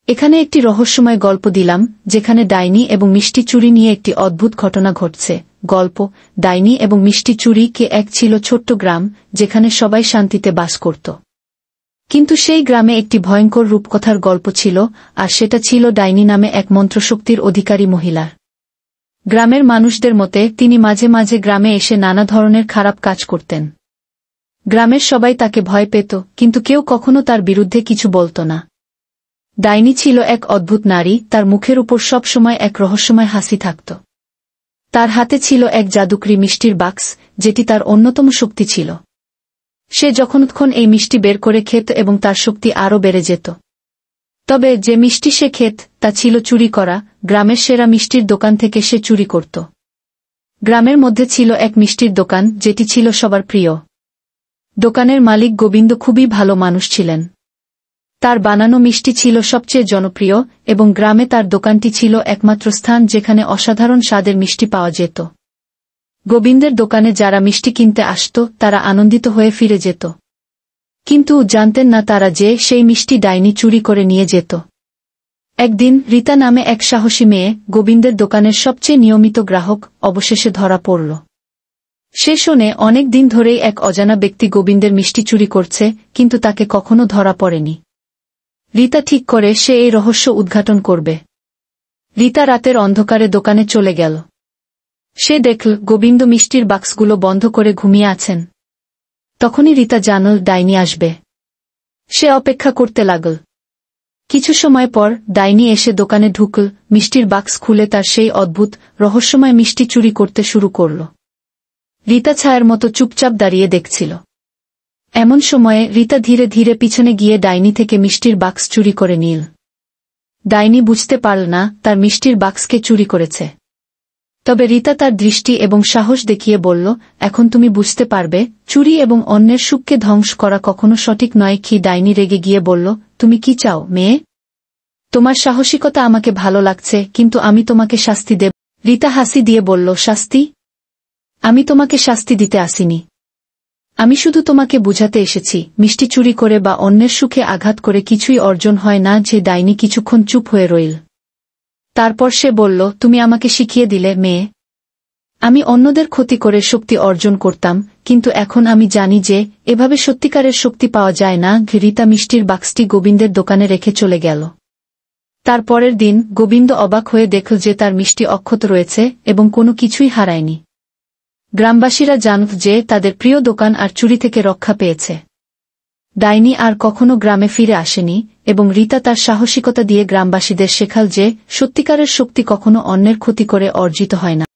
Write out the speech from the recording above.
এখানে একটি রহস্যময় গল্প দিলাম, যেখানে ডাইনি এবং মিষ্টি চুরি নিয়ে একটি অদ্ভুত ঘটনা ঘটছে। গল্প, ডাইনি এবং মিষ্টি চুরি কে এক ছিল ছোট্ট গ্রাম, যেখানে সবাই শান্তিতে বাস করত। কিন্তু সেই গ্রামে একটি ভয়ঙ্কর রূপকথার গল্প ছিল, আর সেটা ছিল ডাইনি নামে এক মন্ত্রশক্তির অধিকারী মহিলার। গ্রামের মানুষদের মতে তিনি মাঝে মাঝে গ্রামে এসে নানা ধরনের খারাপ কাজ করতেন। গ্রামের সবাই তাকে ভয় পেত, কিন্তু কেউ কখনো তার বিরুদ্ধে কিছু বলত না। ডাইনি ছিল এক অদ্ভুত নারী, তার মুখের উপর সব সময় এক রহস্যময় হাসি থাকত। তার হাতে ছিল এক জাদুকরি মিষ্টির বাক্স, যেটি তার অন্যতম শক্তি ছিল। সে যখনক্ষণ এই মিষ্টি বের করে খেত এবং তার শক্তি আরও বেড়ে যেত। তবে যে মিষ্টি সে খেত তা ছিল চুরি করা, গ্রামের সেরা মিষ্টির দোকান থেকে সে চুরি করত। গ্রামের মধ্যে ছিল এক মিষ্টির দোকান, যেটি ছিল সবার প্রিয়। দোকানের মালিক গোবিন্দ খুবই ভালো মানুষ ছিলেন। তার বানানো মিষ্টি ছিল সবচেয়ে জনপ্রিয়, এবং গ্রামে তার দোকানটি ছিল একমাত্র স্থান যেখানে অসাধারণ স্বাদের মিষ্টি পাওয়া যেত। গোবিন্দের দোকানে যারা মিষ্টি কিনতে আসত তারা আনন্দিত হয়ে ফিরে যেত, কিন্তু জানতেন না তারা যে সেই মিষ্টি ডাইনি চুরি করে নিয়ে যেত। একদিন রীতা নামে এক সাহসী মেয়ে, গোবিন্দের দোকানের সবচেয়ে নিয়মিত গ্রাহক, অবশেষে ধরা পড়ল। সে শোনে অনেক দিন ধরেই এক অজানা ব্যক্তি গোবিন্দের মিষ্টি চুরি করছে, কিন্তু তাকে কখনো ধরা পড়েনি। রীতা ঠিক করে সে এই রহস্য উদ্ঘাটন করবে। রীতা রাতের অন্ধকারে দোকানে চলে গেল। সে দেখল গোবিন্দ মিষ্টির বাক্সগুলো বন্ধ করে ঘুমিয়ে আছেন। তখনই রীতা জানল ডাইনি আসবে। সে অপেক্ষা করতে লাগল। কিছু সময় পর ডাইনি এসে দোকানে ঢুকল, মিষ্টির বাক্স খুলে তার সেই অদ্ভুত রহস্যময় মিষ্টি চুরি করতে শুরু করল। রীতা ছায়ার মতো চুপচাপ দাঁড়িয়ে দেখছিল। এমন সময়ে রীতা ধীরে ধীরে পিছনে গিয়ে ডাইনি থেকে মিষ্টির বাক্স চুরি করে নিল। ডাইনি বুঝতে পারল না তার মিষ্টির বাক্সকে চুরি করেছে। তবে রীতা তার দৃষ্টি এবং সাহস দেখিয়ে বলল, এখন তুমি বুঝতে পারবে, চুরি এবং অন্যের সুখকে ধ্বংস করা কখনো সঠিক নয়। কি ডাইনি রেগে গিয়ে বলল, তুমি কি চাও মেয়ে? তোমার সাহসিকতা আমাকে ভালো লাগছে, কিন্তু আমি তোমাকে শাস্তি দেব। রীতা হাসি দিয়ে বলল, শাস্তি? আমি তোমাকে শাস্তি দিতে আসিনি। আমি শুধু তোমাকে বুঝাতে এসেছি, মিষ্টি চুরি করে বা অন্যের সুখে আঘাত করে কিছুই অর্জন হয় না। যে ডাইনি কিছুক্ষণ চুপ হয়ে রইল। তারপর সে বলল, তুমি আমাকে শিখিয়ে দিলে মেয়ে। আমি অন্যদের ক্ষতি করে শক্তি অর্জন করতাম, কিন্তু এখন আমি জানি যে এভাবে সত্যিকারের শক্তি পাওয়া যায় না। রীতা মিষ্টির বাক্সটি গোবিন্দের দোকানে রেখে চলে গেল। তার পরের দিন গোবিন্দ অবাক হয়ে দেখল যে তার মিষ্টি অক্ষত রয়েছে এবং কোনো কিছুই হারায়নি। গ্রামবাসীরা জানত যে তাদের প্রিয় দোকান আর চুরি থেকে রক্ষা পেয়েছে। ডাইনি আর কখনো গ্রামে ফিরে আসেনি, এবং রীতা তার সাহসিকতা দিয়ে গ্রামবাসীদের শেখাল যে সত্যিকারের শক্তি কখনো অন্যের ক্ষতি করে অর্জিত হয় না।